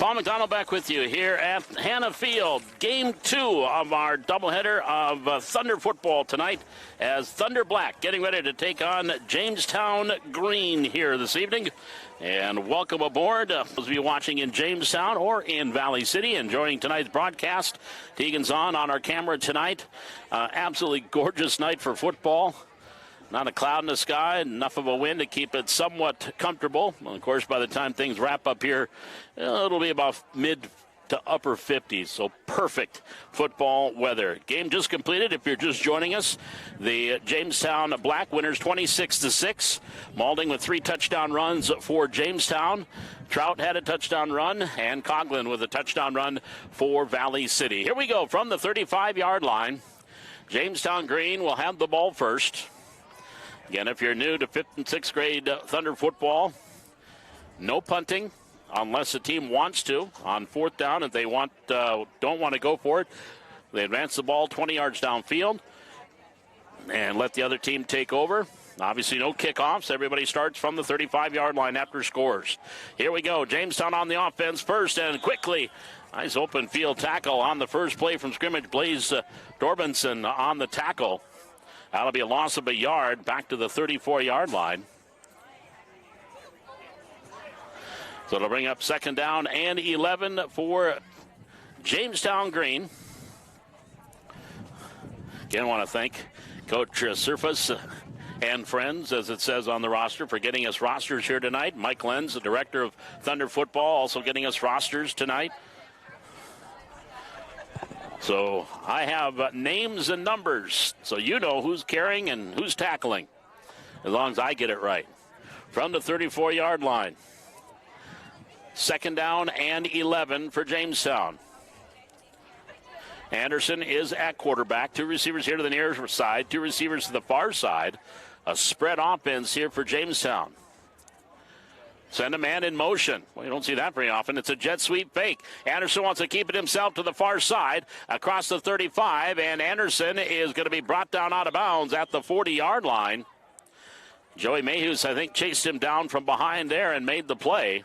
Paul McDonald back with you here at Hannah Field. Game 2 of our doubleheader of Thunder football tonight as Thunder Black getting ready to take on Jamestown Green here this evening. And welcome aboard. Those of you watching in Jamestown or in Valley City, enjoying tonight's broadcast. Tegan's on our camera tonight. Absolutely gorgeous night for football. Not a cloud in the sky, enough of a wind to keep it somewhat comfortable. Well, of course, by the time things wrap up here, it'll be about mid to upper 50s, so perfect football weather. Game just completed. If you're just joining us, the Jamestown Black winners 26-6. Maulding with 3 touchdown runs for Jamestown. Trout had a touchdown run, and Coughlin with a touchdown run for Valley City. Here we go from the 35-yard line. Jamestown Green will have the ball first. Again, if you're new to 5th and 6th grade Thunder football, no punting unless the team wants to. On 4th down, if they don't want to go for it, they advance the ball 20 yards downfield and let the other team take over. Obviously, no kickoffs. Everybody starts from the 35-yard line after scores. Here we go. Jamestown on the offense first, and quickly, nice open field tackle on the first play from scrimmage. Blaze Dorbenson on the tackle. That'll be a loss of a yard back to the 34-yard line. So it'll bring up 2nd down and 11 for Jamestown Green. Again, I want to thank Coach Surface and friends, as it says on the roster, for getting us rosters here tonight. Mike Lenz, the director of Thunder football, also getting us rosters tonight. So I have names and numbers, so you know who's carrying and who's tackling, as long as I get it right. From the 34-yard line, 2nd down and 11 for Jamestown. Anderson is at quarterback. 2 receivers here to the near side, 2 receivers to the far side. A spread offense here for Jamestown. Send a man in motion. Well, you don't see that very often. It's a jet sweep fake. Anderson wants to keep it himself to the far side across the 35, and Anderson is going to be brought down out of bounds at the 40-yard line. Joey Mayhews, I think, chased him down from behind there and made the play.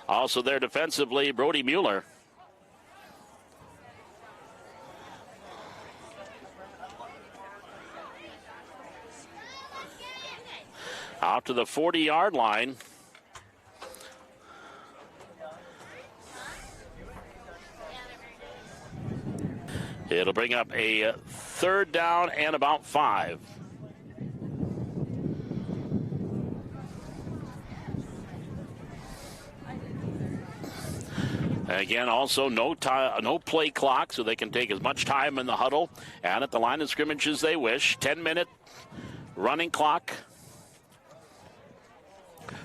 Also there defensively, Brody Mueller. Out to the 40-yard line. It'll bring up a 3rd down and about 5. Again, also no play clock, so they can take as much time in the huddle and at the line of scrimmage as they wish. 10-minute running clock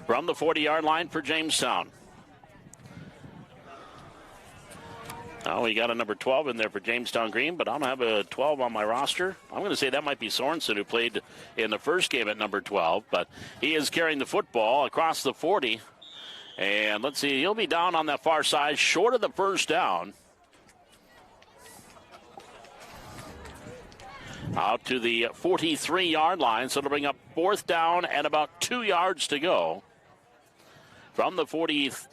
from the 40-yard line for Jamestown. Oh, we got a number 12 in there for Jamestown Green, but I don't have a 12 on my roster. I'm going to say that might be Sorensen, who played in the first game at number 12, but he is carrying the football across the 40. And let's see, he'll be down on that far side, short of the 1st down. Out to the 43-yard line, so it'll bring up 4th down and about 2 yards to go. From the 4th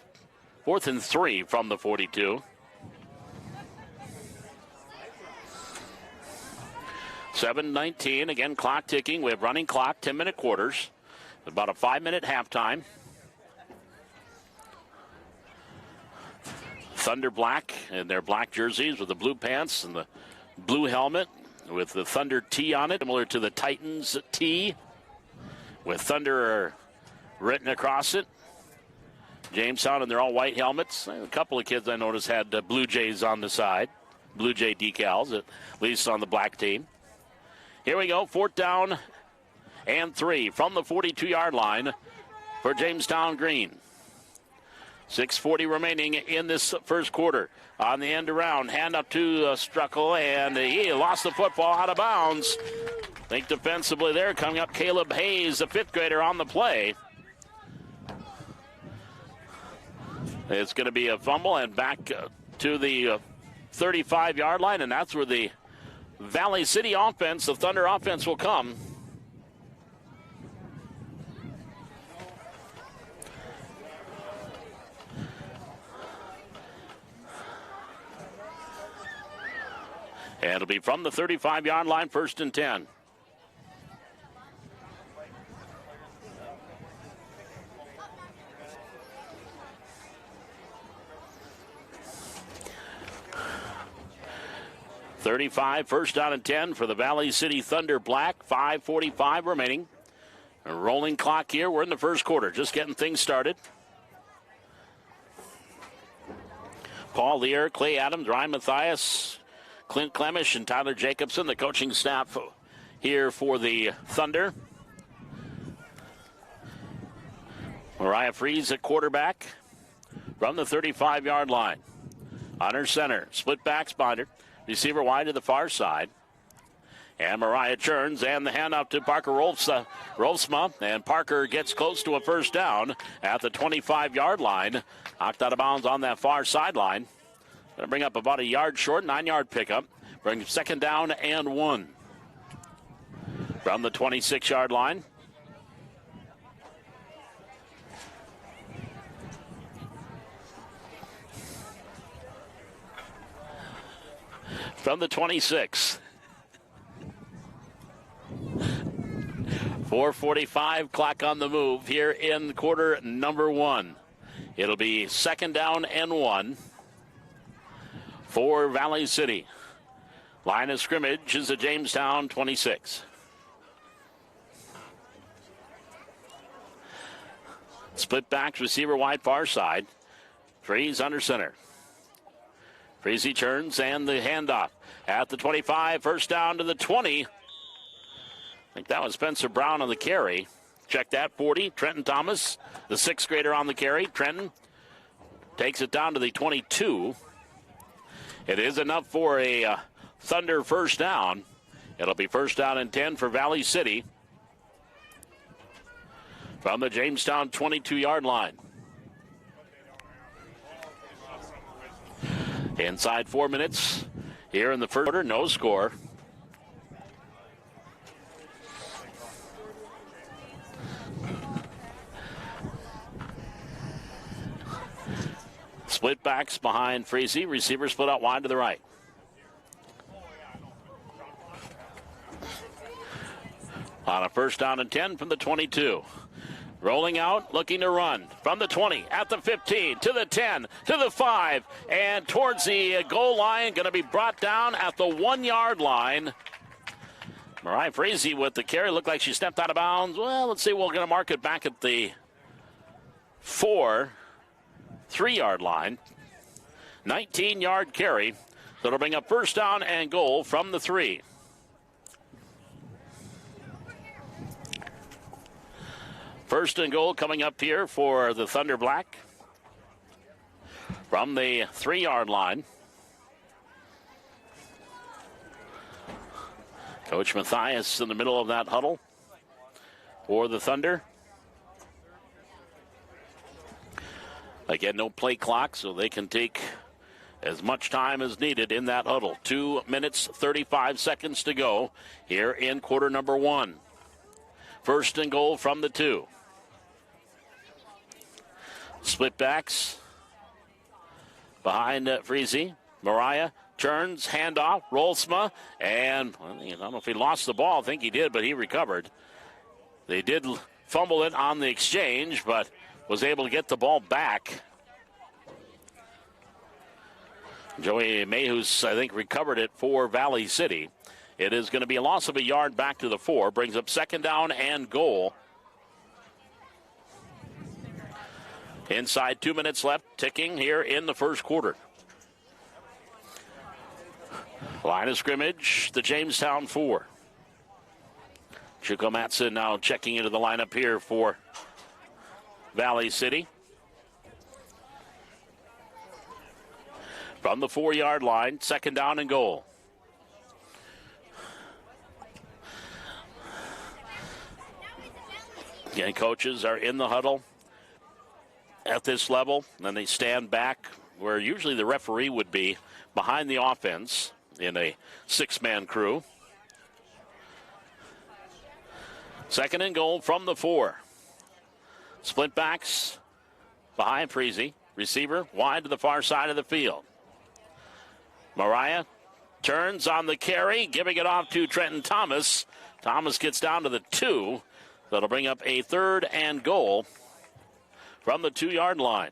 and 3 from the 42. 7:19, again, clock ticking. We have running clock, 10-minute quarters. About a 5-minute halftime. Thunder Black in their black jerseys with the blue pants and the blue helmet with the Thunder T on it, similar to the Titans T with Thunder written across it. Jamestown, and they're all white helmets. A couple of kids I noticed had Blue Jays on the side, Blue Jay decals, at least on the black team. Here we go, 4th down and 3 from the 42-yard line for Jamestown Green. 6:40 remaining in this first quarter. On the end around, hand up to Struckle, and he lost the football out of bounds. Think defensively there, coming up Caleb Hayes, the 5th grader on the play. It's going to be a fumble and back to the 35-yard line, and that's where the Valley City offense, the Thunder offense, will come. And it'll be from the 35-yard line, 1st and 10. First down and 10 for the Valley City Thunder Black. 5:45 remaining. A rolling clock here. We're in the first quarter, just getting things started. Paul Lear, Clay Adams, Ryan Mathias, Clint Clemish, and Tyler Jacobson, the coaching staff here for the Thunder. Mariah Fries at quarterback from the 35-yard line. On her center, split backs behind her. Receiver wide to the far side. And Mariah churns, and the handoff to Parker Rolfsma. And Parker gets close to a first down at the 25-yard line. Knocked out of bounds on that far sideline. Going to bring up about a yard short, 9-yard pickup. Bring 2nd down and 1. From the 26-yard line. From the 26. 4:45 clock on the move here in quarter number 1. It'll be 2nd down and 1 for Valley City. Line of scrimmage is the Jamestown 26. Split backs, receiver wide far side. Freeze under center. Freeze turns, and the handoff at the 25, first down to the 20. I think that was Spencer Brown on the carry. Check that, 40. Trenton Thomas, the 6th grader on the carry. Trenton takes it down to the 22. It is enough for a Thunder first down. It'll be 1st down and 10 for Valley City from the Jamestown 22-yard line. Inside 4 minutes here in the first quarter, no score. Split backs behind Frazee. Receiver split out wide to the right. On a 1st down and 10 from the 22. Rolling out, looking to run from the 20, at the 15, to the 10, to the 5, and towards the goal line. Going to be brought down at the 1-yard line. Mariah Frazee with the carry. Looked like she stepped out of bounds. Well, let's see. We're going to mark it back at the 3-yard line. 19-yard carry. So it'll bring up 1st down and goal from the 3. First and goal coming up here for the Thunder Black from the 3-yard line. Coach Mathias in the middle of that huddle for the Thunder. Again, no play clock, so they can take as much time as needed in that huddle. 2 minutes, 35 seconds to go here in quarter number 1. First and goal from the 2. Split backs behind Frazee. Mariah turns, handoff, Rolfsma, and I don't know if he lost the ball. I think he did, but he recovered. They did fumble it on the exchange, but was able to get the ball back. Joey Mayhews, I think, recovered it for Valley City. It is going to be a loss of a yard back to the 4. Brings up 2nd down and goal. Inside 2 minutes left, ticking here in the first quarter. Line of scrimmage, the Jamestown 4. Chico Matson now checking into the lineup here for Valley City. From the 4-yard line, 2nd down and goal. Again, coaches are in the huddle at this level, and they stand back where usually the referee would be behind the offense in a 6-man crew. 2nd and goal from the 4. Split backs behind Frazee. Receiver wide to the far side of the field. Mariah turns on the carry, giving it off to Trenton Thomas. Thomas gets down to the 2. That'll bring up a 3rd and goal from the 2-yard line.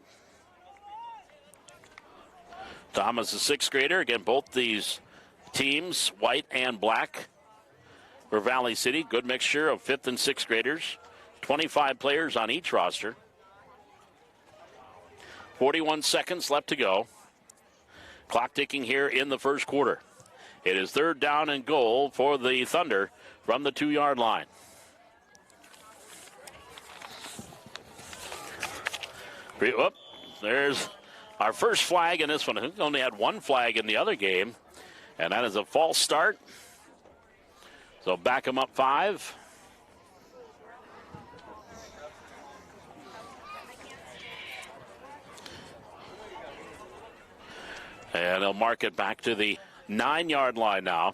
Thomas, a 6th grader. Again, both these teams, white and black, for Valley City. Good mixture of 5th and 6th graders. 25 players on each roster. 41 seconds left to go. Clock ticking here in the first quarter. It is 3rd down and goal for the Thunder from the 2-yard line. There's our first flag in this one. We only had one flag in the other game, and that is a false start. So back them up 5. And they'll mark it back to the 9-yard line now.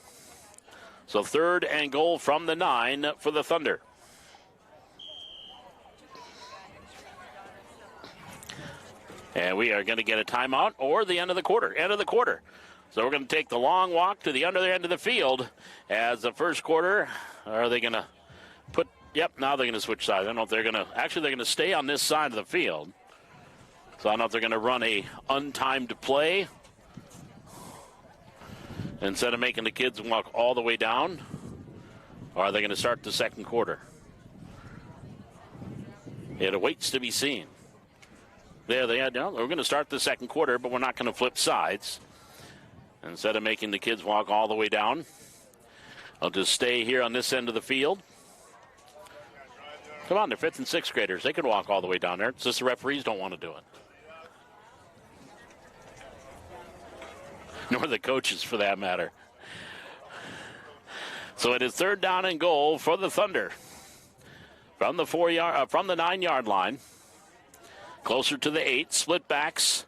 So 3rd and goal from the 9 for the Thunder. And we are going to get a timeout or the end of the quarter. End of the quarter. So we're going to take the long walk to the other end of the field as the first quarter. Are they going to put, yep, now they're going to switch sides. I don't know if they're going to, actually they're going to stay on this side of the field. So I don't know if they're going to run a untimed play instead of making the kids walk all the way down. Or are they going to start the second quarter? It awaits to be seen. There they are. No, we're going to start the second quarter, but we're not going to flip sides. Instead of making the kids walk all the way down, I'll just stay here on this end of the field. Come on, they're 5th and 6th graders. They can walk all the way down there. It's just the referees don't want to do it. Nor the coaches, for that matter. So it is 3rd down and goal for the Thunder from the 9-yard line. Closer to the 8, split backs.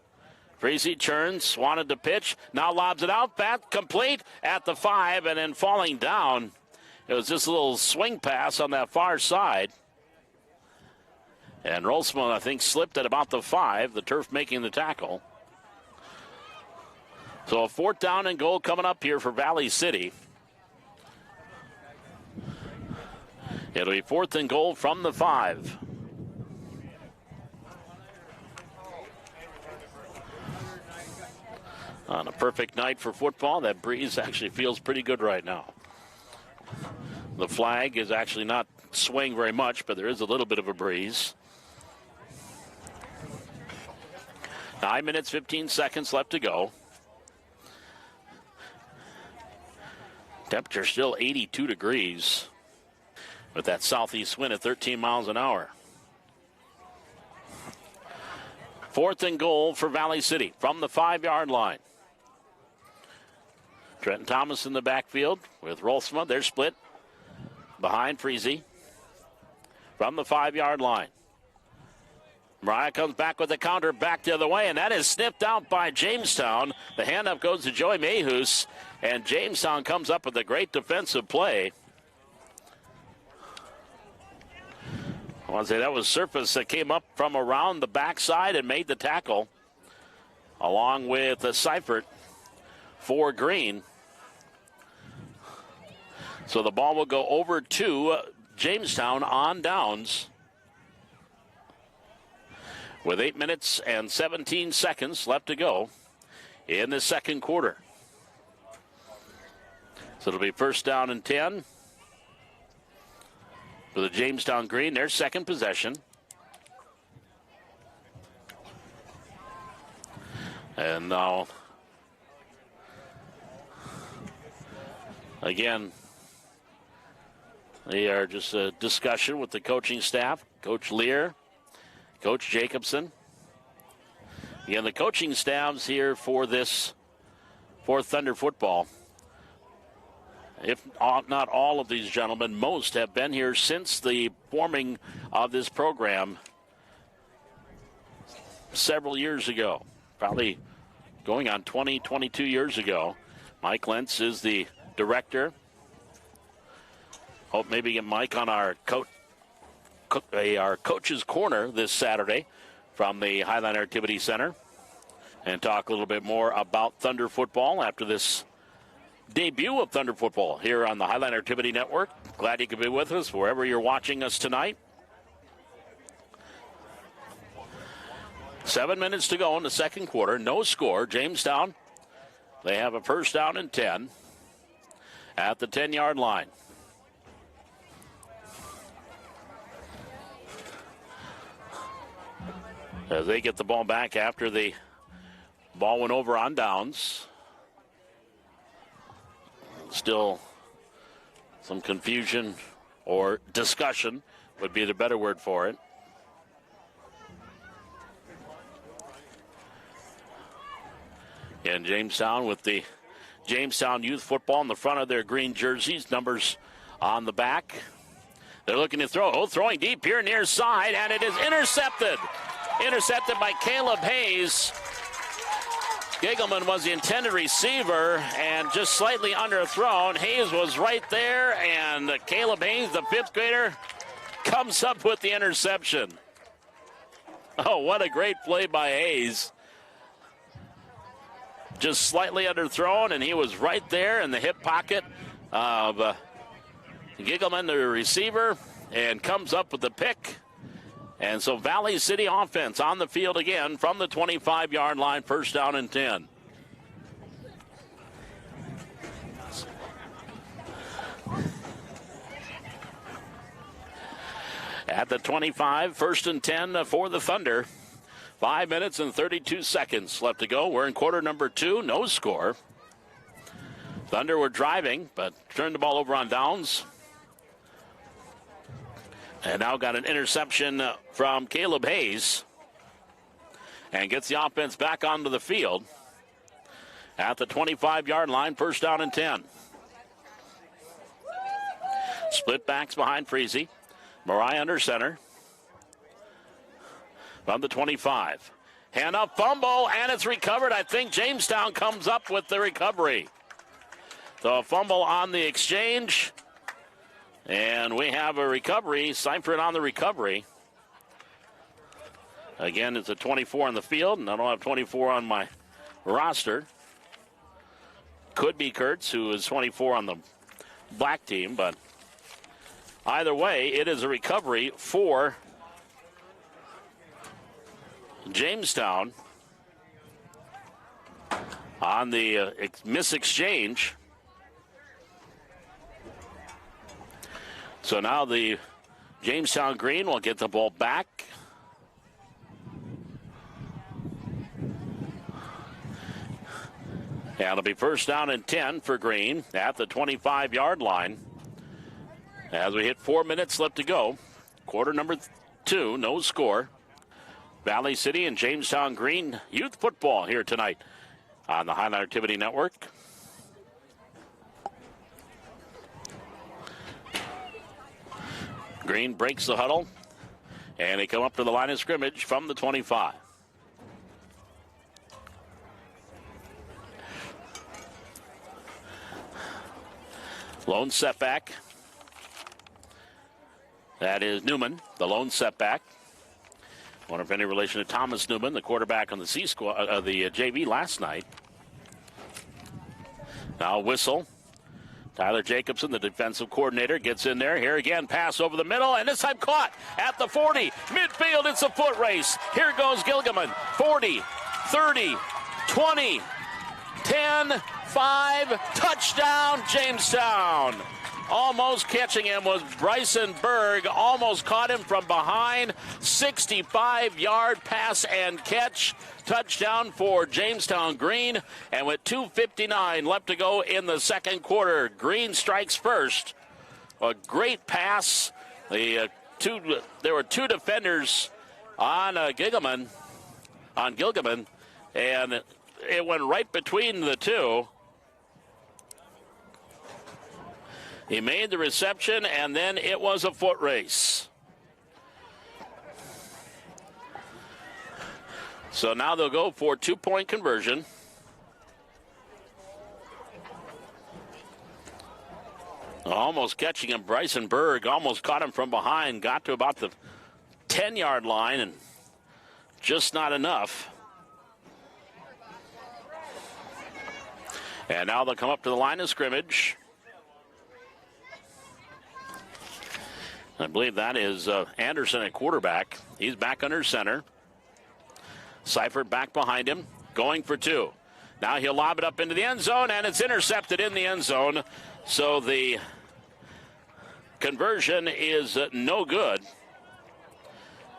Frazee turns, wanted to pitch, now lobs it out, bat complete at the 5, and then falling down. It was just a little swing pass on that far side. And Rolsman, I think, slipped at about the 5, the turf making the tackle. So a 4th down and goal coming up here for Valley City. It'll be 4th and goal from the 5. On a perfect night for football, that breeze actually feels pretty good right now. The flag is actually not swaying very much, but there is a little bit of a breeze. 9 minutes, 15 seconds left to go. Temperature still 82 degrees with that southeast wind at 13 miles an hour. 4th and goal for Valley City from the 5-yard line. Trenton Thomas in the backfield with Rolfsma. They're split behind Frazee from the 5-yard line. Mariah comes back with the counter back the other way, and that is snipped out by Jamestown. The handoff goes to Joey Mayhus, and Jamestown comes up with a great defensive play. I want to say that was Surface that came up from around the backside and made the tackle, along with Seifert for Green. So the ball will go over to Jamestown on downs with 8 minutes and 17 seconds left to go in the second quarter. So it'll be 1st down and 10 for the Jamestown Green, their second possession. And now, again, they are just a discussion with the coaching staff, Coach Lear, Coach Jacobson. Again, the coaching staffs here for Thunder football, if not all of these gentlemen, most have been here since the forming of this program several years ago, probably going on 20, 22 years ago. Mike Lentz is the director. Hope maybe get Mike on our coach's corner this Saturday from the Highline Activity Center and talk a little bit more about Thunder football after this debut of Thunder Football here on the Highline Activity Network. Glad you could be with us wherever you're watching us tonight. 7 minutes to go in the second quarter. No score. Jamestown, they have a first down and 10 at the 10-yard line. As they get the ball back after the ball went over on downs. Still some confusion or discussion would be the better word for it. And Jamestown with the Jamestown Youth Football in the front of their green jerseys, numbers on the back. They're looking to throw. Oh, throwing deep here near side, and it is intercepted. Intercepted by Caleb Hayes. Giggleman was the intended receiver and just slightly underthrown. Hayes was right there, and Caleb Hayes, the fifth grader, comes up with the interception. Oh, what a great play by Hayes. Just slightly underthrown, and he was right there in the hip pocket of Giggleman, the receiver, and comes up with the pick. And so Valley City offense on the field again from the 25-yard line, first down and 10. At the 25, first and 10 for the Thunder. 5 minutes and 32 seconds left to go. We're in quarter number 2, no score. Thunder were driving, but turned the ball over on downs. And now got an interception from Caleb Hayes. And gets the offense back onto the field. At the 25-yard line, first down and 10. Split backs behind Freese. Mariah under center. From the 25. Hand up, fumble, and it's recovered. I think Jamestown comes up with the recovery. So a fumble on the exchange. And we have a recovery. Seifert on the recovery. Again, it's a 24 on the field, and I don't have 24 on my roster. Could be Kurtz, who is 24 on the black team, but either way, it is a recovery for Jamestown on the mis-exchange. So now the Jamestown Green will get the ball back. And it'll be first down and 10 for Green at the 25-yard line. As we hit 4 minutes left to go. Quarter number 2, no score. Valley City and Jamestown Green Youth Football here tonight on the Highline Activity Network. Green breaks the huddle, and they come up to the line of scrimmage from the 25. Lone setback. That is Newman, the lone setback. I wonder if any relation to Thomas Newman, the quarterback on the C squad, the JV last night. Now whistle. Tyler Jacobson, the defensive coordinator, gets in there. Here again, pass over the middle, and this time caught at the 40. Midfield, it's a foot race. Here goes Gilgaman. 40, 30, 20, 10, 5, touchdown, Jamestown. Almost catching him was Bryson Berg. Almost caught him from behind. 65-yard pass and catch. Touchdown for Jamestown Green. And with 2:59 left to go in the second quarter, Green strikes first. A great pass. There were two defenders on Gilgaman, and it went right between the two. He made the reception, and then it was a foot race. So now they'll go for 2-point conversion. Almost catching him. Bryson Berg almost caught him from behind. Got to about the 10-yard line, and just not enough. And now they'll come up to the line of scrimmage. I believe that is Anderson at quarterback. He's back under center. Seifert back behind him, going for two. Now he'll lob it up into the end zone, and it's intercepted in the end zone. So the conversion is no good.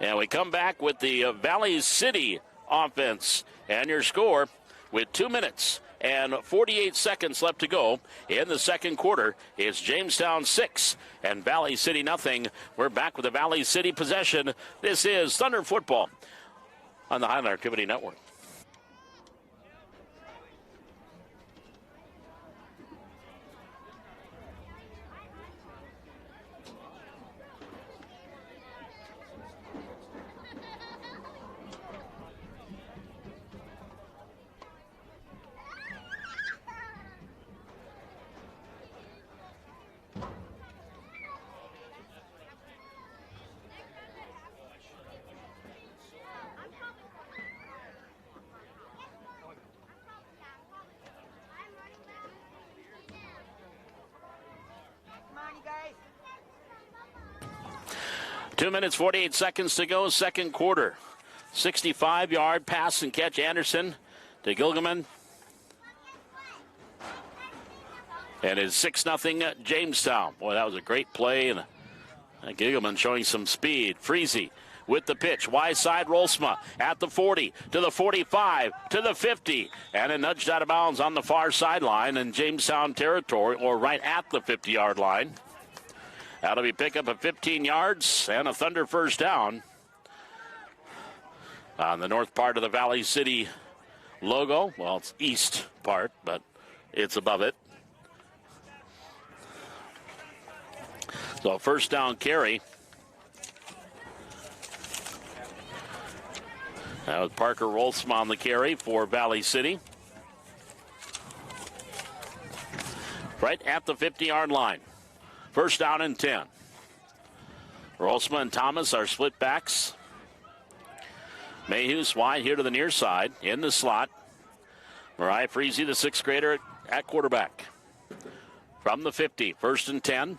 And we come back with the Valley City offense. And your score with 2 minutes and 48 seconds left to go in the second quarter. It's Jamestown 6 and Valley City nothing. We're back with the Valley City possession. This is Thunder Football on the Highland Activity Network. Guys. 2 minutes, 48 seconds to go, second quarter. 65-yard pass and catch, Anderson to Gilgaman. And it's 6-0 Jamestown. Boy, that was a great play. And Gilgaman showing some speed. Freezy with the pitch. Wide side, Rolsma at the 40, to the 45, to the 50. And it nudged out of bounds on the far sideline in Jamestown territory, or right at the 50-yard line. That'll be pick up of 15 yards and a Thunder first down on the north part of the Valley City logo. Well, it's east part, but it's above it. So first down carry. That was Parker Rolsma on the carry for Valley City. Right at the 50-yard line. First down and 10. Rolsma and Thomas are split backs. Mayhews wide here to the near side in the slot. Mariah Freezy, the sixth grader, at quarterback. From the 50, first and 10.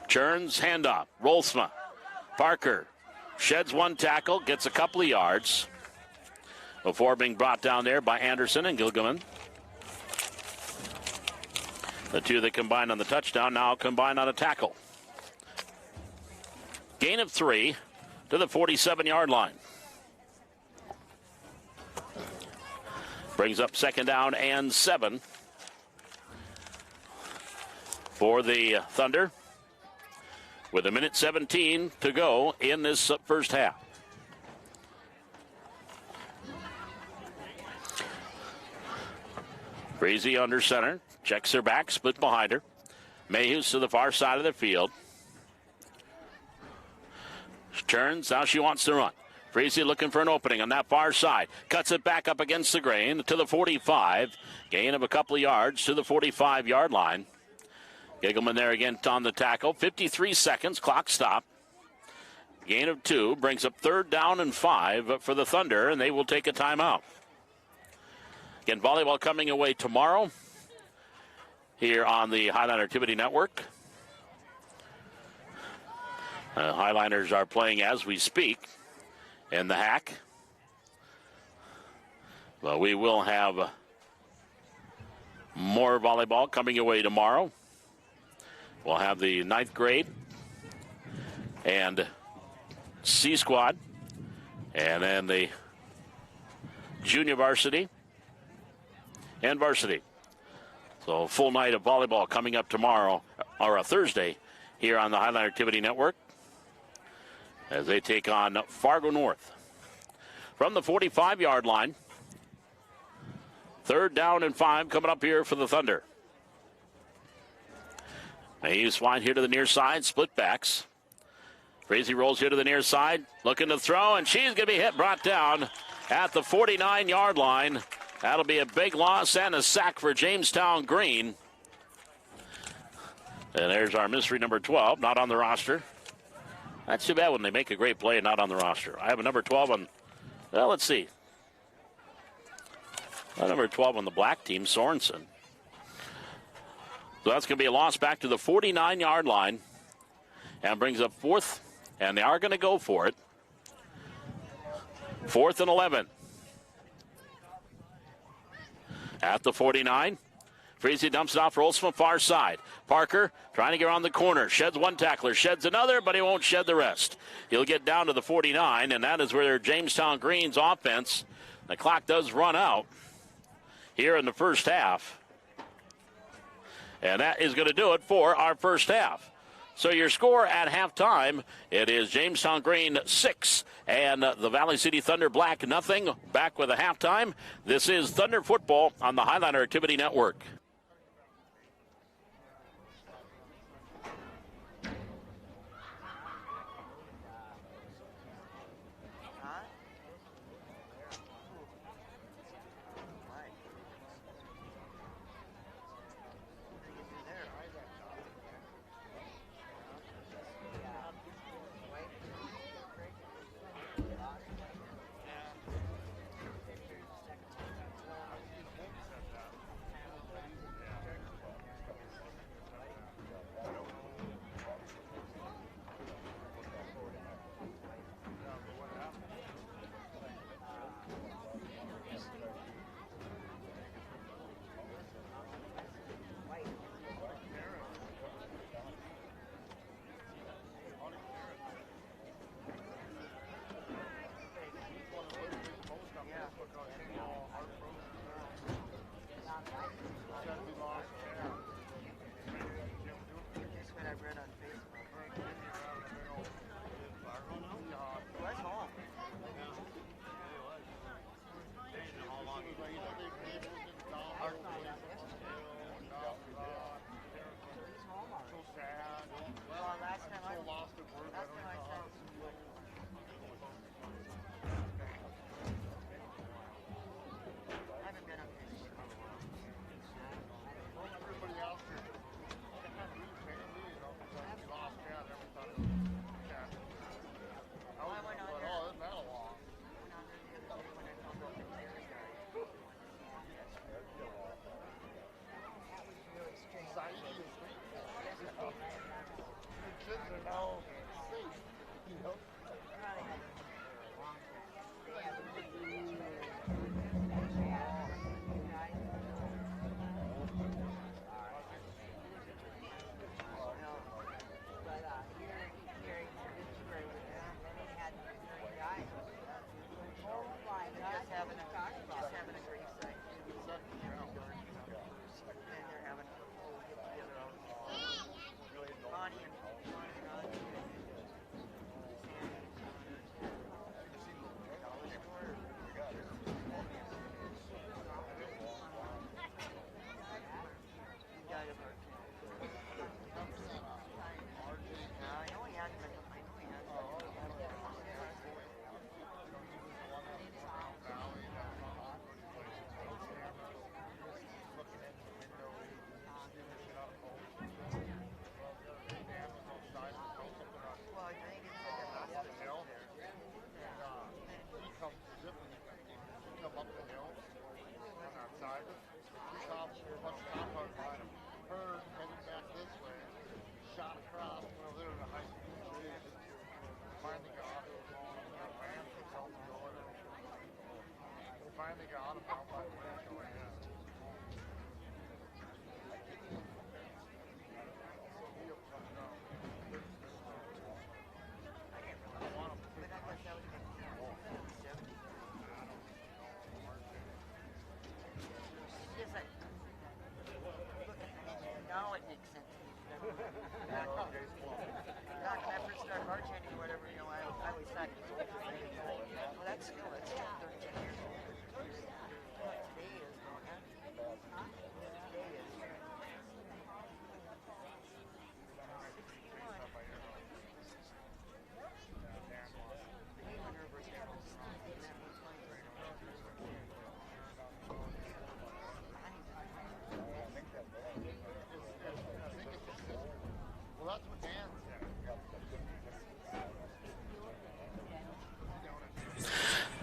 Churns, handoff. Rolsma. Parker sheds one tackle, gets a couple of yards before being brought down there by Anderson and Gilgaman. The two that combined on the touchdown now combined on a tackle. Gain of 3 to the 47-yard line. Brings up second down and 7 for the Thunder with 1:17 to go in this first half. Breezy under center. Checks her back, split behind her. Mayhews to the far side of the field. Turns, now she wants to run. Freezy looking for an opening on that far side. Cuts it back up against the grain to the 45. Gain of a couple of yards to the 45-yard line. Giggleman there again on the tackle. 53 seconds, clock stop. Gain of 2 brings up third down and 5 for the Thunder, and they will take a timeout. Again, volleyball coming away tomorrow here on the Highline Activity Network. Highliners are playing as we speak in the hack. Well, we will have more volleyball coming away tomorrow. We'll have the 9th grade and C squad, and then the junior varsity and varsity. So a full night of volleyball coming up tomorrow, or a Thursday, here on the Highline Activity Network as they take on Fargo North. From the 45-yard line, third down and 5 coming up here for the Thunder. Mayhews wide here to the near side, split backs. Freezy rolls here to the near side, looking to throw, and she's going to be brought down at the 49-yard line. That'll be a big loss and a sack for Jamestown Green. And there's our mystery number 12, not on the roster. That's too bad when they make a great play and not on the roster. I have a number 12 on, well, let's see. Number 12 on the black team, Sorensen. So that's going to be a loss back to the 49-yard line. And brings up fourth, and they are going to go for it. 4th and 11. At the 49. Freese dumps it off, rolls from far side. Parker trying to get around the corner. Sheds one tackler, sheds another, but he won't shed the rest. He'll get down to the 49, and that is where Jamestown Green's offense, the clock does run out here in the first half. And that is going to do it for our first half. So your score at halftime, it is Jamestown Green 6 and the Valley City Thunder Black nothing. Back with a halftime. This is Thunder Football on the Highliner Activity Network.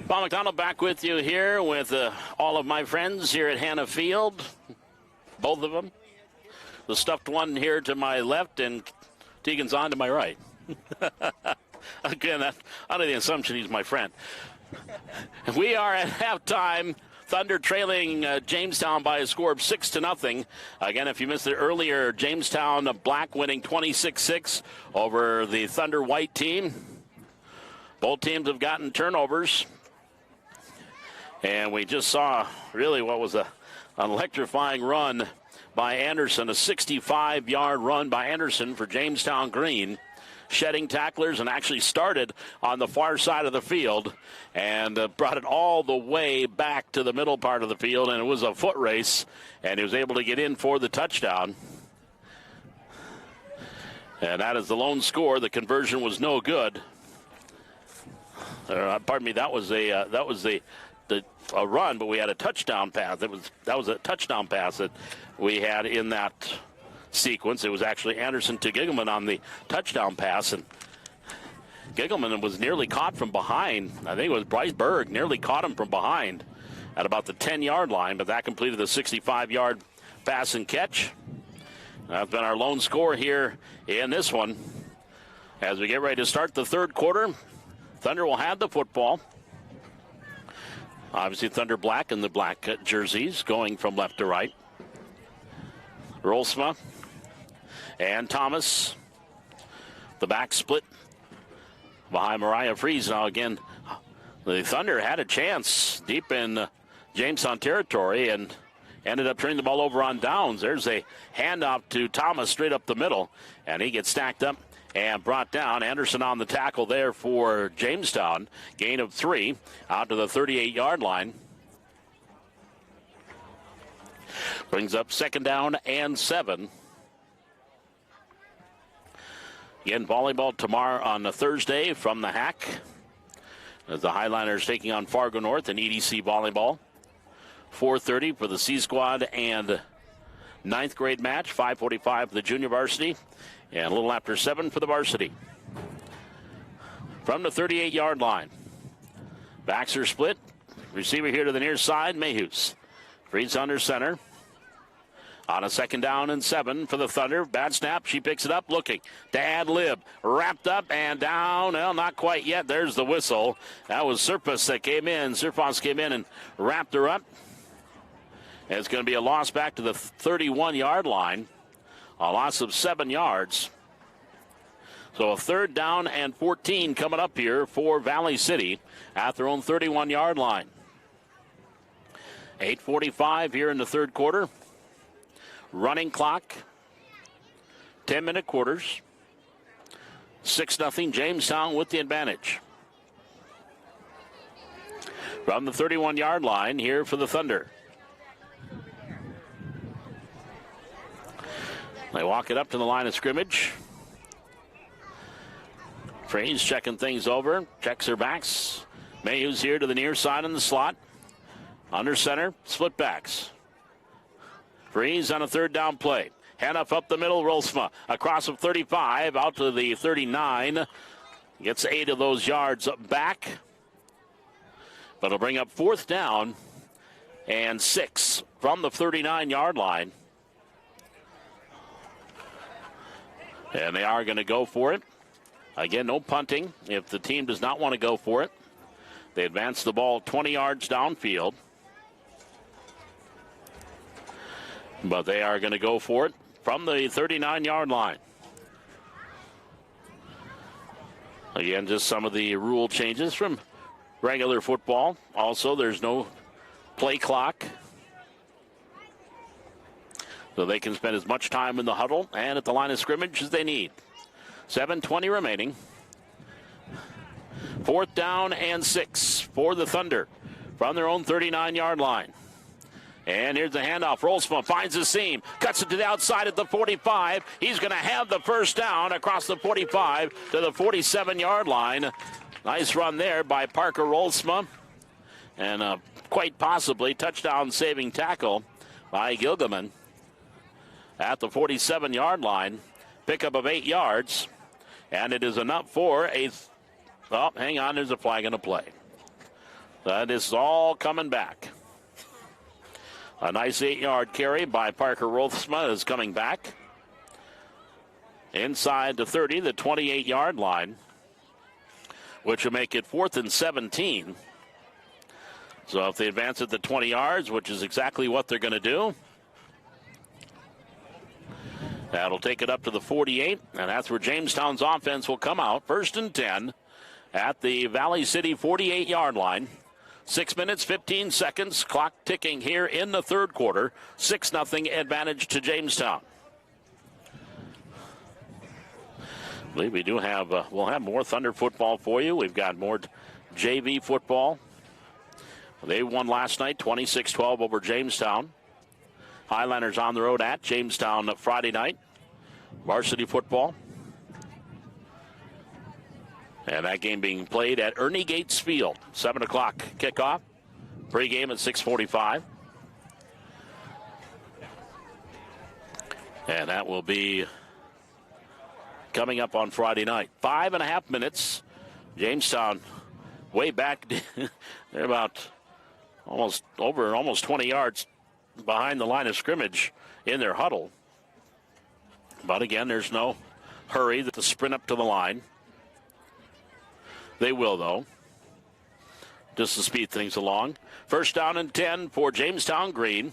Bob McDonald back with you here with all of my friends here at Hannah Field. Both of them. The stuffed one here to my left and Tegan's on to my right. Again, under the assumption he's my friend. We are at halftime. Thunder trailing Jamestown by a score of 6-0. Again, if you missed it earlier, Jamestown Black winning 26-6 over the Thunder White team. Both teams have gotten turnovers. And we just saw really what was an electrifying run by Anderson, a 65-yard run by Anderson for Jamestown Green, shedding tacklers and actually started on the far side of the field and brought it all the way back to the middle part of the field, and it was a foot race, and he was able to get in for the touchdown. And that is the lone score. The conversion was no good. Pardon me, that was a run, but we had a touchdown pass. That was a touchdown pass that we had in that sequence. It was actually Anderson to Giggleman on the touchdown pass, and Giggleman was nearly caught from behind. I think it was Bryce Berg nearly caught him from behind at about the 10-yard line, but that completed the 65-yard pass and catch. That's been our lone score here in this one. As we get ready to start the third quarter, Thunder will have the football. Obviously, Thunder Black in the black jerseys going from left to right. Rolsma and Thomas. The back split behind Mariah Freeze. Now, again, the Thunder had a chance deep in Jamestown territory and ended up turning the ball over on downs. There's a handoff to Thomas straight up the middle, and he gets stacked up and brought down. Anderson on the tackle there for Jamestown. Gain of 3 out to the 38-yard line. Brings up second down and 7. Again, volleyball tomorrow on a Thursday from the Hack, as the Highliners taking on Fargo North in EDC volleyball. 4:30 for the C Squad and 9th grade match. 5:45 for the junior varsity. And a little after 7 for the varsity. From the 38-yard line. Backs are split. Receiver here to the near side, Mayhews. Freeze under center. On a second down and 7 for the Thunder. Bad snap. She picks it up, looking to ad-lib. Wrapped up and down. Well, not quite yet. There's the whistle. That was Surface that came in. Surface came in and wrapped her up. And it's going to be a loss back to the 31-yard line. A loss of 7 yards. So a third down and 14 coming up here for Valley City at their own 31-yard line. 8:45 here in the third quarter. Running clock. 10-minute quarters. 6-0 Jamestown with the advantage. From the 31-yard line here for the Thunder. They walk it up to the line of scrimmage. Freeze checking things over. Checks her backs. Mayhews here to the near side in the slot. Under center, split backs. Freeze on a third down play. Handoff up the middle, Rolsma. Across of 35, out to the 39. Gets 8 of those yards back. But it'll bring up fourth down and 6 from the 39-yard line. And they are going to go for it. Again, no punting if the team does not want to go for it. They advance the ball 20 yards downfield. But they are going to go for it from the 39-yard line. Again, just some of the rule changes from regular football. Also, there's no play clock. So they can spend as much time in the huddle and at the line of scrimmage as they need. 7:20 remaining. Fourth down and 6 for the Thunder from their own 39-yard line. And here's the handoff. Rolsma finds the seam, cuts it to the outside at the 45. He's going to have the first down across the 45 to the 47-yard line. Nice run there by Parker Rolsma. And quite possibly touchdown-saving tackle by Gilgaman at the 47-yard line. Pickup of 8 yards. And it is enough for a... Oh, hang on. There's a flag and a play. That is all coming back. A nice 8-yard carry by Parker Rothsma is coming back. Inside the 30, the 28-yard line, which will make it 4th and 17. So if they advance it to 20 yards, which is exactly what they're going to do, that'll take it up to the 48, and that's where Jamestown's offense will come out. 1st and 10 at the Valley City 48-yard line. 6 minutes, 15 seconds, clock ticking here in the third quarter. 6-0 advantage to Jamestown. I believe we do have, we'll have more Thunder football for you. We've got more JV football. They won last night, 26-12 over Jamestown. Highlanders on the road at Jamestown Friday night. Varsity football. And that game being played at Ernie Gates Field. 7 o'clock kickoff. Pre-game at 6:45. And that will be coming up on Friday night. 5.5 minutes. Jamestown way back. They're about almost 20 yards behind the line of scrimmage in their huddle. But again, there's no hurry to sprint up to the line. They will, though, just to speed things along. 1st down and 10 for Jamestown Green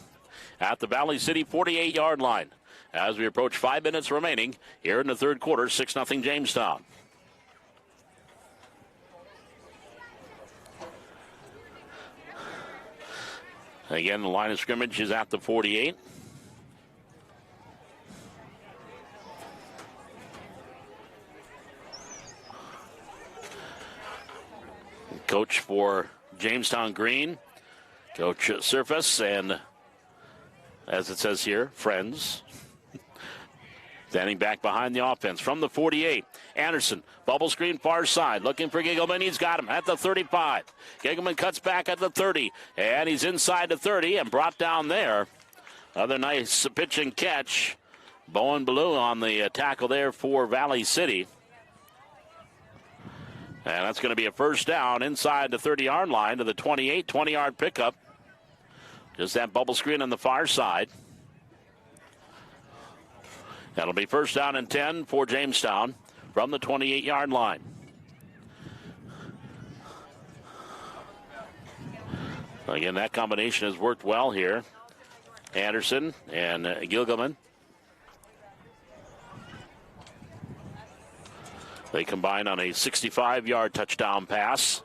at the Valley City 48-yard line. As we approach 5 minutes remaining here in the third quarter, 6-0 Jamestown. Again, the line of scrimmage is at the 48. Coach for Jamestown Green, Coach Surface, and as it says here, friends. Standing back behind the offense from the 48. Anderson, bubble screen far side, looking for Giggleman. He's got him at the 35. Giggleman cuts back at the 30, and he's inside the 30 and brought down there. Another nice pitch and catch. Bowen Ballou on the tackle there for Valley City. And that's going to be a 1st down inside the 30-yard line to the 28, 20-yard pickup. Just that bubble screen on the far side. That'll be 1st down and 10 for Jamestown from the 28-yard line. Again, that combination has worked well here. Anderson and Gilgelman. They combine on a 65-yard touchdown pass.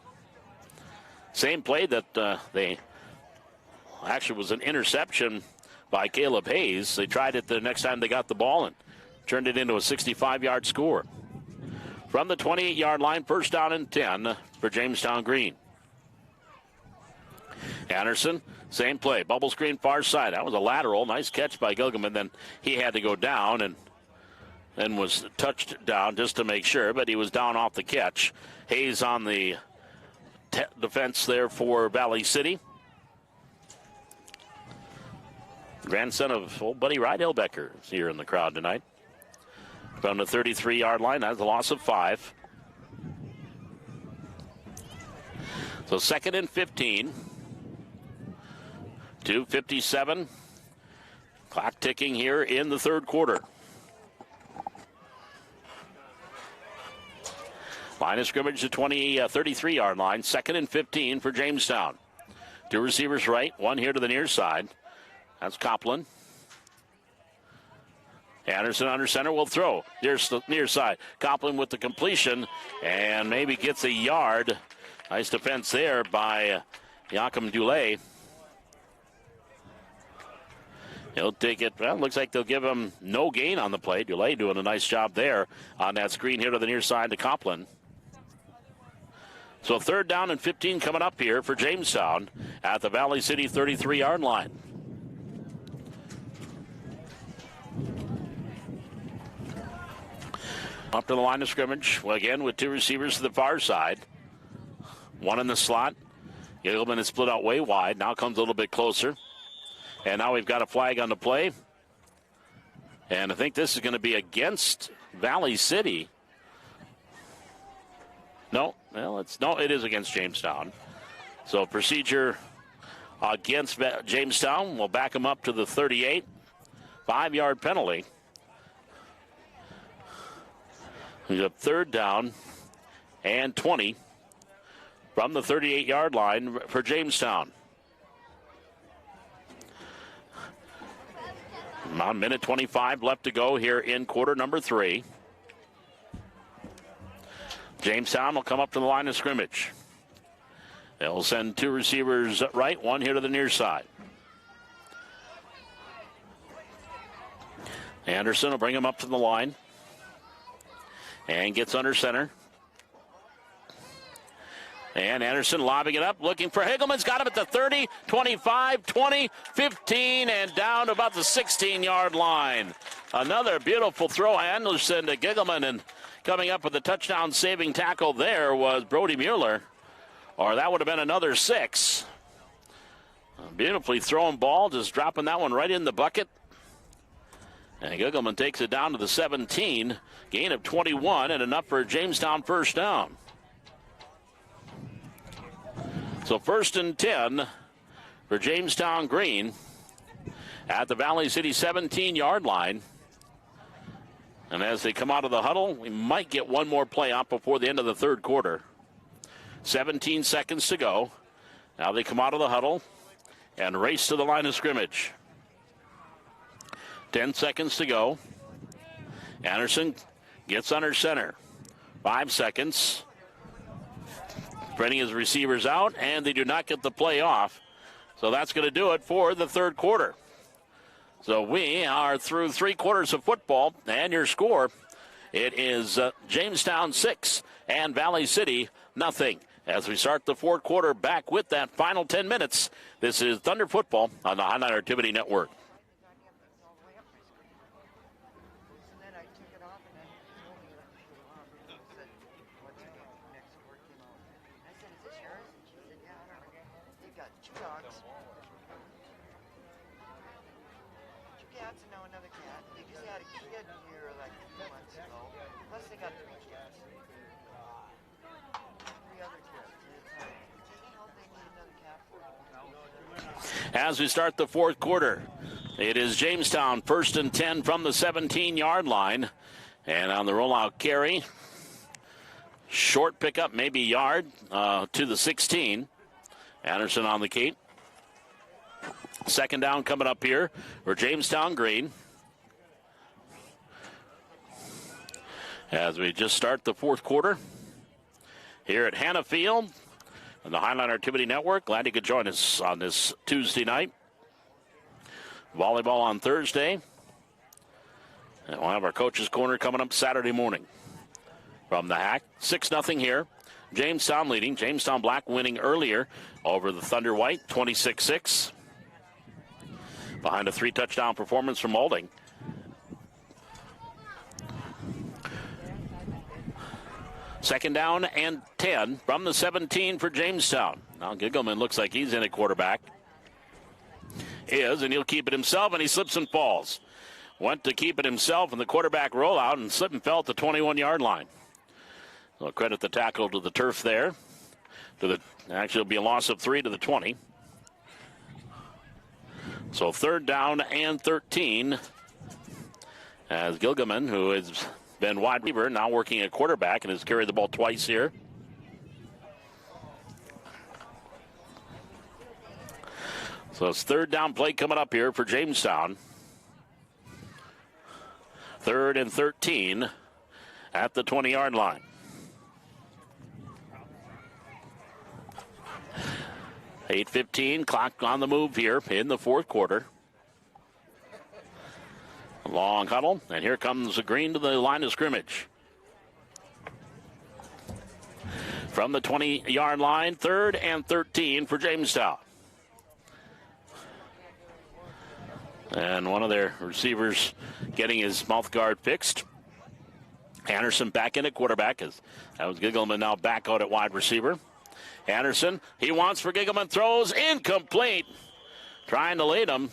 Same play that they actually was an interception by Caleb Hayes. They tried it the next time they got the ball and turned it into a 65-yard score. From the 28-yard line, 1st down and 10 for Jamestown Green. Anderson, same play, bubble screen far side. That was a lateral, nice catch by Gilgelman. Then he had to go down and then was touched down just to make sure, but he was down off the catch. Hayes on the defense there for Valley City. Grandson of old buddy Ride Hillbecker is here in the crowd tonight. From the 33-yard line, that's a loss of 5. So 2nd and 15. 2:57. Clock ticking here in the third quarter. Line of scrimmage to 33-yard line. 2nd and 15 for Jamestown. 2 receivers right, 1 here to the near side. That's Copland. Anderson under center will throw. There's the near side. Copland with the completion and maybe gets a yard. Nice defense there by Joachim Dulé. He'll take it. Well, looks like they'll give him no gain on the play. Dulé doing a nice job there on that screen here to the near side to Copland. So 3rd down and 15 coming up here for Jamestown at the Valley City 33-yard line. Up to the line of scrimmage, well, again with 2 receivers to the far side. 1 in the slot. Giggleman is split out way wide. Now comes a little bit closer. And now we've got a flag on the play. And I think this is going to be against Valley City. No, well, it is against Jamestown. So procedure against Jamestown will back him up to the 38. 5-yard penalty. He's up third down and 20 from the 38-yard line for Jamestown. About a minute 25 left to go here in quarter number 3. Jamestown will come up to the line of scrimmage. They'll send 2 receivers right, 1 here to the near side. Anderson will bring him up to the line and gets under center. And Anderson lobbing it up, looking for Higgleman's got him at the 30, 25, 20, 15, and down to about the 16-yard line. Another beautiful throw, Anderson to Giggleman, and coming up with a touchdown-saving tackle there was Brody Mueller, or that would have been another 6. A beautifully thrown ball, just dropping that one right in the bucket. And Giggleman takes it down to the 17, gain of 21, and enough for a Jamestown first down. So 1st and 10 for Jamestown Green at the Valley City 17-yard line. And as they come out of the huddle, we might get one more play out before the end of the third quarter. 17 seconds to go. Now they come out of the huddle and race to the line of scrimmage. 10 seconds to go. Anderson gets under center. 5 seconds. Spreading his receivers out, and they do not get the play off. So that's going to do it for the third quarter. So we are through 3 quarters of football, and your score, it is Jamestown 6 and Valley City nothing. As we start the fourth quarter back with that final 10 minutes, this is Thunder Football on the Highline Activity Network. As we start the fourth quarter, it is Jamestown 1st and 10 from the 17-yard line. And on the rollout carry, short pickup, maybe yard to the 16. Anderson on the key. 2nd down coming up here for Jamestown Green. As we just start the fourth quarter here at Hannah Field on the Highline Activity Network. Glad you could join us on this Tuesday night. Volleyball on Thursday. And we'll have our Coach's Corner coming up Saturday morning from the Hack. 6-0 here. Jamestown leading. Jamestown Black winning earlier over the Thunder White, 26-6. Behind a 3-touchdown performance from Molding. Second down and 10 from the 17 for Jamestown. Now Giggleman looks like he's in at quarterback. And he'll keep it himself, and he slips and falls. Went to keep it himself in the quarterback rollout and slipped and fell at the 21-yard line. So credit the tackle to the turf there. Actually, it'll be a loss of 3 to the 20. So 3rd down and 13 as Giggleman, who has been wide receiver, now working at quarterback and has carried the ball twice here. So it's 3rd down play coming up here for Jamestown. 3rd and 13 at the 20-yard line. .8:15, clock on the move here in the fourth quarter. Long huddle, and here comes the Green to the line of scrimmage. From the 20-yard line, 3rd and 13 for Jamestown. And one of their receivers getting his mouth guard fixed. Anderson back in at quarterback. That was Giggleman now back out at wide receiver. Anderson, he wants for Giggleman, throws incomplete. Trying to lead him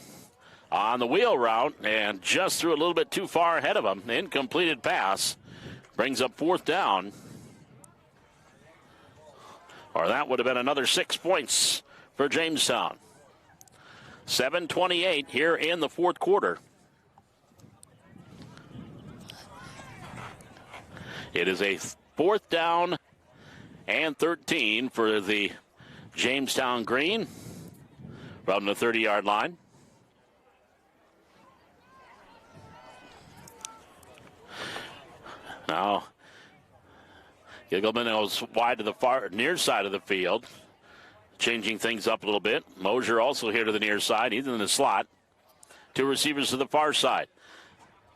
on the wheel route and just threw a little bit too far ahead of him. Incompleted pass brings up 4th down. or that would have been another 6 points for Jamestown. 7:28 here in the fourth quarter. It is a 4th down and 13 for the Jamestown Green from the 30-yard line. Now, Giggleman goes wide to the far near side of the field, changing things up a little bit. Mosier also here to the near side. He's in the slot. 2 receivers to the far side.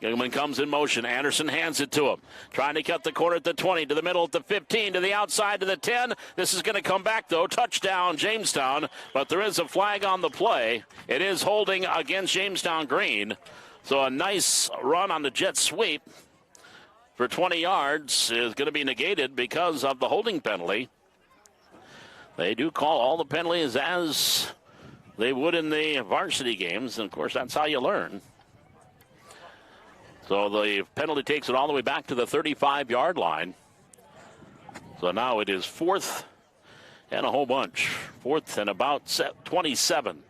Giggleman comes in motion. Anderson hands it to him. Trying to cut the corner at the 20, to the middle at the 15, to the outside to the 10. This is going to come back, though. Touchdown, Jamestown. But there is a flag on the play. It is holding against Jamestown Green. So a nice run on the jet sweep for 20 yards is going to be negated because of the holding penalty. They do call all the penalties as they would in the varsity games. And, of course, that's how you learn. So the penalty takes it all the way back to the 35-yard line. So now it is 4th and a whole bunch. 4th and about 27.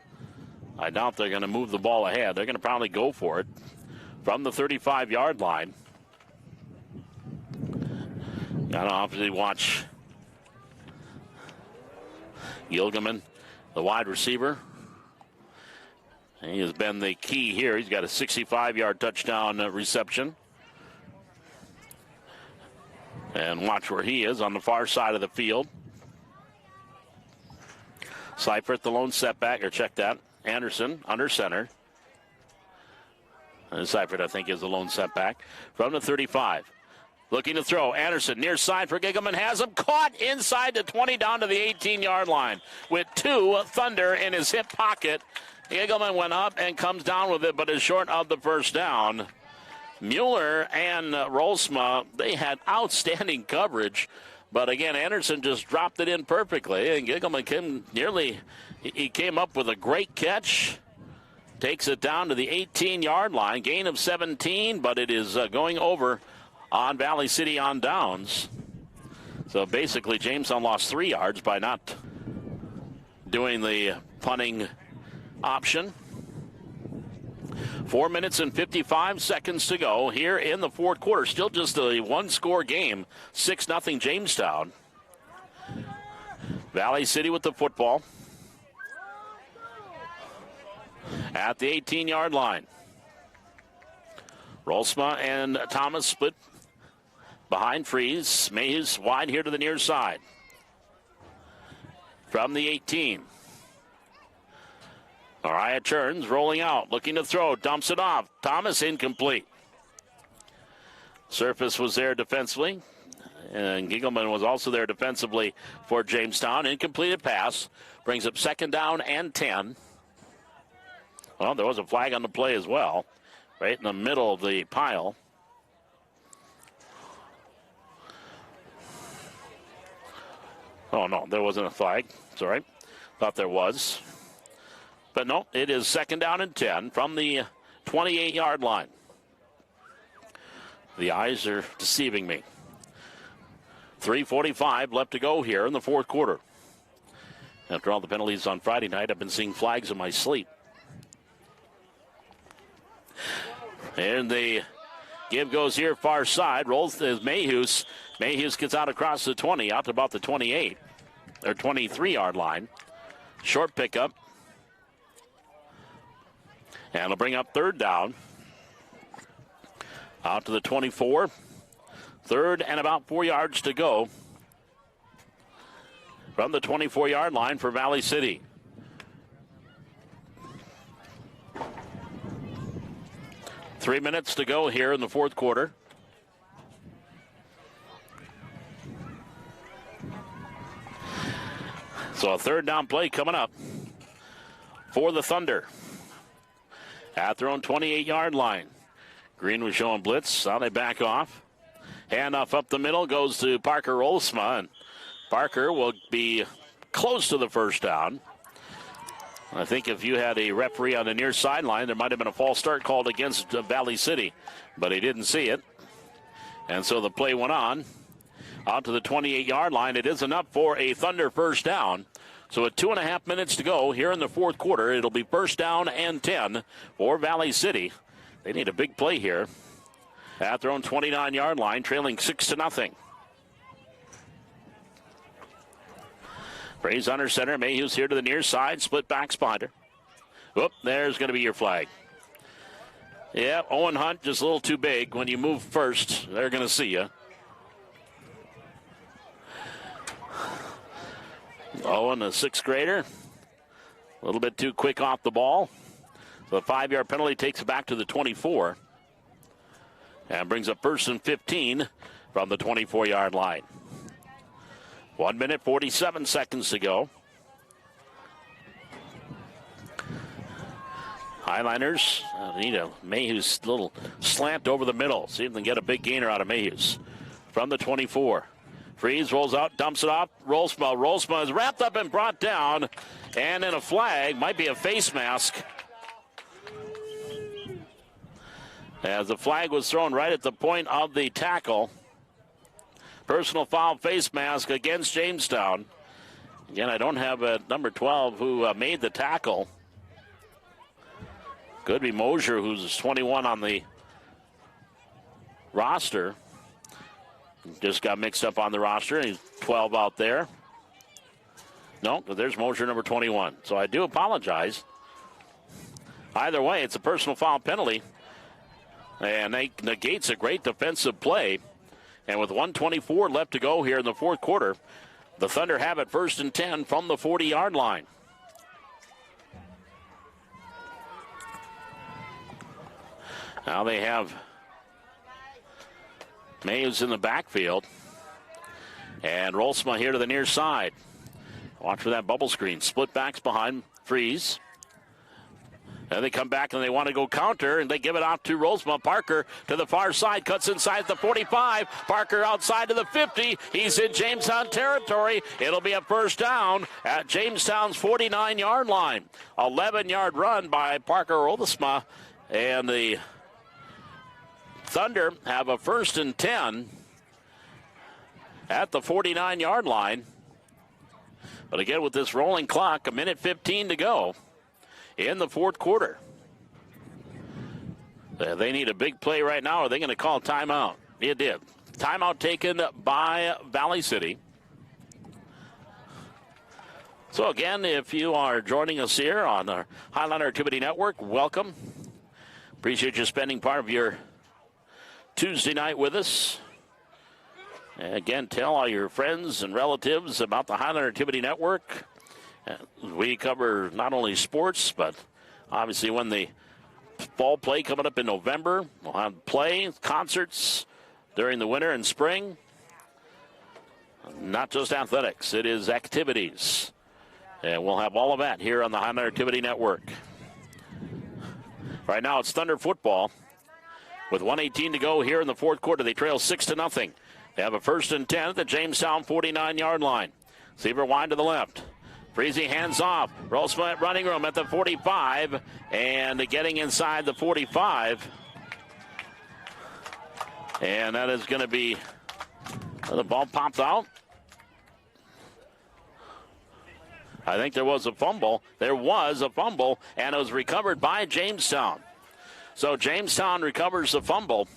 I doubt they're going to move the ball ahead. They're going to probably go for it from the 35-yard line. Got to obviously watch Gilgaman, the wide receiver. He has been the key here. He's got a 65-yard touchdown reception. And watch where he is on the far side of the field. Seifert, the lone setback, or check that. Anderson under center. And Seifert, I think, is the lone setback from the 35. Looking to throw. Anderson near side for Giggleman. Has him caught inside the 20 down to the 18-yard line with 2 Thunder in his hip pocket. Giggleman went up and comes down with it, but is short of the first down. Mueller and Rolsma, they had outstanding coverage. But again, Anderson just dropped it in perfectly. And Giggleman came up with a great catch. Takes it down to the 18-yard line. Gain of 17, but it is going over on Valley City on downs. So basically, Jamestown lost 3 yards by not doing the punting option. 4 minutes and 55 seconds to go here in the fourth quarter. Still just a one-score game, 6-0 Jamestown. Valley City with the football at the 18-yard line. Rolsma and Thomas split behind Freeze. Mays wide here to the near side. From the 18. Mariah turns, rolling out, looking to throw, dumps it off. Thomas incomplete. Surface was there defensively, and Giggleman was also there defensively for Jamestown. Incompleted pass brings up 2nd down and 10. Well, there was a flag on the play as well, right in the middle of the pile. Oh, no, there wasn't a flag. Sorry. Thought there was. But no, it is 2nd down and 10 from the 28-yard line. The eyes are deceiving me. 3:45 left to go here in the fourth quarter. After all the penalties on Friday night, I've been seeing flags in my sleep. And the give goes here far side. Rolls is Mayhews. Mayhews gets out across the 20, out to about the 28 or 23-yard line. Short pickup. And it'll bring up 3rd down. Out to the 24. 3rd and about 4 yards to go from the 24-yard line for Valley City. Three minutes to go here in the fourth quarter. So a 3rd down play coming up for the Thunder at their own 28-yard line. Green was showing blitz. Now they back off. Handoff up the middle goes to Parker Rolsma, and Parker will be close to the first down. I think if you had a referee on the near sideline, there might have been a false start called against Valley City, but he didn't see it. And so the play went on. out to the 28-yard line. It is enough for a Thunder first down. So with 2.5 minutes to go here in the fourth quarter, it'll be first down and 10 for Valley City. They need a big play here at their own 29-yard line, trailing 6-0. Praise under center. Mayhew's here to the near side. Split backs behind her. Whoop, there's going to be your flag. Yeah, Owen Hunt just a little too big. When you move first, they're going to see you. Owen, a sixth grader. A little bit too quick off the ball. So the 5-yard penalty takes it back to the 24. And brings up first and 15 from the 24-yard line. 1 minute, 47 seconds to go. Highliners need a Mayhew's little slant over the middle. See if they can get a big gainer out of Mayhew's. From the 24. Freeze rolls out, dumps it off. Rolsma is wrapped up and brought down. And in a flag, might be a face mask. As the flag was thrown right at the point of the tackle. Personal foul face mask against Jamestown. Again, I don't have a number 12 who made the tackle. Could be Mosier, who's 21 on the roster. Just got mixed up on the roster. He's 12 out there. No, but there's Mosier, number 21. So I do apologize. Either way, it's a personal foul penalty. And that negates a great defensive play. And with 1:24 left to go here in the fourth quarter, the Thunder have it first and 10 from the 40-yard line. Now they have Mayes in the backfield. And Rolsma here to the near side. Watch for that bubble screen. Split backs behind Freeze. And they come back and they want to go counter, and they give it off to Rolsma. Parker to the far side, cuts inside the 45. Parker outside to the 50. He's in Jamestown territory. It'll be a first down at Jamestown's 49-yard line. 11-yard run by Parker Rolsma, and the Thunder have a first and 10 at the 49-yard line. But again, with this rolling clock, 1:15 to go in the fourth quarter. They need a big play right now, or are they going to call timeout? It did. Timeout taken by Valley City. So again, if you are joining us here on our Highliner Activity Network, welcome. Appreciate you spending part of your Tuesday night with us. And again, tell all your friends and relatives about the Highliner Activity Network. We cover not only sports, but obviously when the fall play coming up in November, we'll have play, concerts during the winter and spring. Not just athletics, it is activities. And we'll have all of that here on the Highliner Activity Network. Right now it's Thunder football. With 1:18 to go here in the fourth quarter, they trail 6-0. They have a first and 10 at the Jamestown 49-yard line. Seaver wide to the left. Freezy hands off. Rolsma at running room at the 45. And getting inside the 45. And that is going to be, the ball popped out. I think there was a fumble. There was a fumble, and it was recovered by Jamestown. So Jamestown recovers the fumble.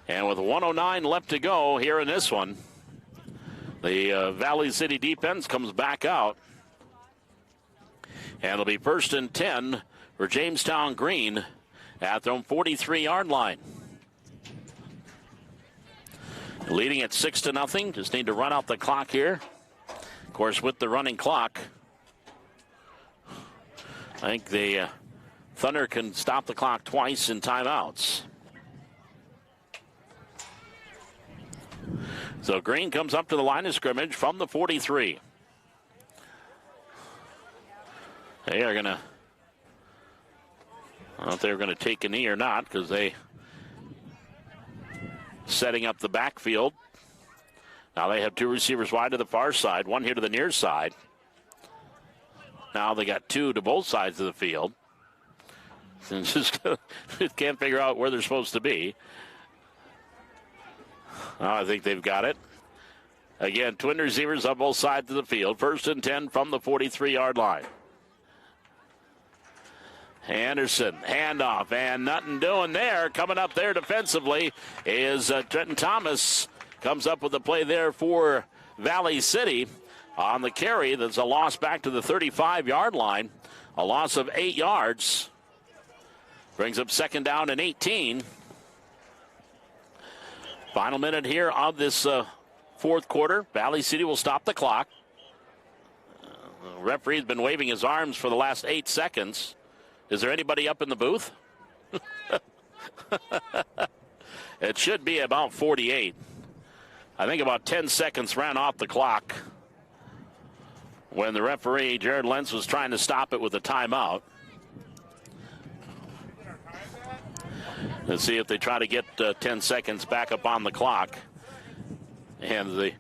And with 1:09 left to go here in this one, the Valley City defense comes back out. And it'll be first and 10 for Jamestown Green at their own 43-yard line. Leading at 6-0. Just need to run out the clock here. Of course, with the running clock, I think the Thunder can stop the clock twice in timeouts. So Green comes up to the line of scrimmage from the 43. They are going to, I don't know if they're going to take a knee or not, because they setting up the backfield. Now they have two receivers wide to the far side, one here to the near side. Now they got two to both sides of the field. And just can't figure out where they're supposed to be. I think they've got it. Again, twin receivers on both sides of the field. 1st and 10 from the 43-yard line. Anderson, handoff, and nothing doing there. Coming up there defensively is Trenton Thomas. Comes up with a play there for Valley City on the carry. That's a loss back to the 35-yard line. A loss of 8 yards. Brings up 2nd down and 18. Final minute here of this fourth quarter. Valley City will stop the clock. The referee's been waving his arms for the last 8 seconds. Is there anybody up in the booth? It should be about 48. I think about 10 seconds ran off the clock when the referee, Jared Lentz, was trying to stop it with a timeout. Let's see if they try to get 10 seconds back up on the clock. And the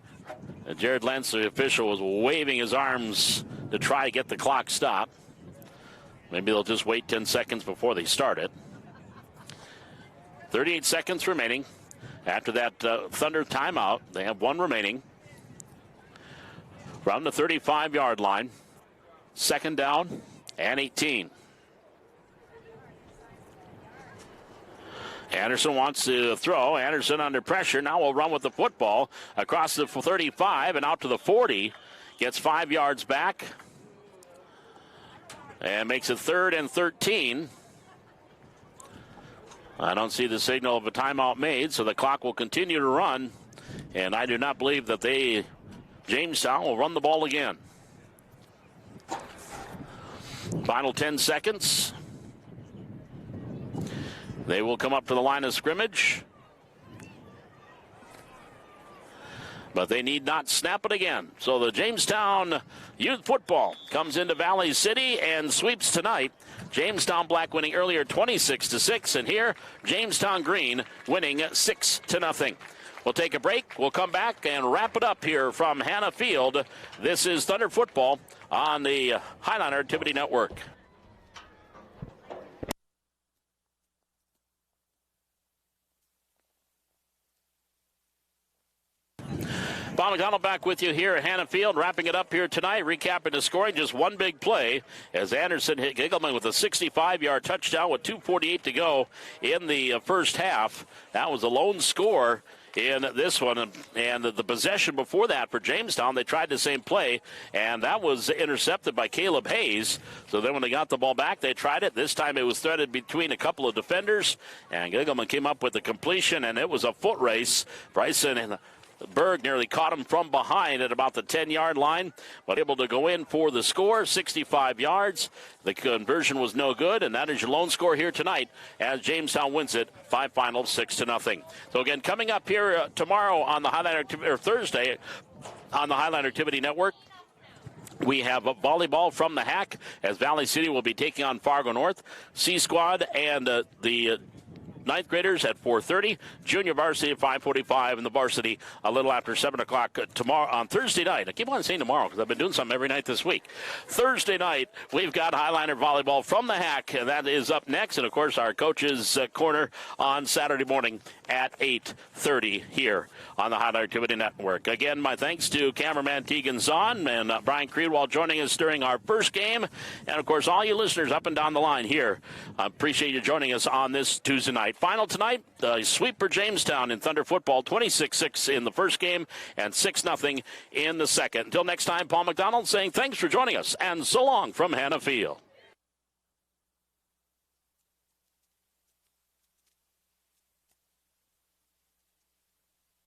Jared Lentz, the official, was waving his arms to try to get the clock stopped. Maybe they'll just wait 10 seconds before they start it. 38 seconds remaining. After that Thunder timeout, they have 1 remaining. From the 35-yard line. 2nd down and 18. Anderson wants to throw. Anderson under pressure. Now will run with the football across the 35 and out to the 40. Gets 5 yards back. And makes it 3rd and 13. I don't see the signal of a timeout made, so the clock will continue to run. And I do not believe that Jamestown will run the ball again. Final 10 seconds. They will come up to the line of scrimmage. But they need not snap it again. So the Jamestown youth football comes into Valley City and sweeps tonight. Jamestown Black winning earlier 26-6. And here, Jamestown Green winning 6-0. We'll take a break. We'll come back and wrap it up here from Hannah Field. This is Thunder Football on the Highliner Activity Network. Bob McDonald back with you here at Hannah Field, wrapping it up here tonight, recapping the scoring. Just one big play as Anderson hit Giggleman with a 65-yard touchdown with 2:48 to go in the first half. That was a lone score in this one, and the possession before that for Jamestown, they tried the same play, and that was intercepted by Caleb Hayes. So then when they got the ball back, they tried it. This time it was threaded between a couple of defenders, and Giggleman came up with the completion, and it was a foot race. Bryson and Berg nearly caught him from behind at about the 10-yard line, but able to go in for the score, 65 yards. The conversion was no good, and that is your lone score here tonight as Jamestown wins it 5 final 6-0. So again, coming up here tomorrow on the Thursday on the Highline Activity Network, we have a volleyball from the Hack as Valley City will be taking on Fargo North. C Squad and the ninth graders at 4:30, junior varsity at 5:45, and the varsity a little after 7 o'clock tomorrow on Thursday night. I keep on saying tomorrow because I've been doing something every night this week. Thursday night, we've got Highliner volleyball from the Hack, and that is up next. And, of course, our coach's corner on Saturday morning at 8:30 here on the Highliner Activity Network. Again, my thanks to cameraman Tegan Zahn and Brian Creedwell joining us during our first game. And, of course, all you listeners up and down the line here, appreciate you joining us on this Tuesday night. Final tonight, sweep for Jamestown in Thunder football, 26-6 in the first game and 6-0 in the second. Until next time, Paul McDonald saying thanks for joining us and so long from Hannah Field.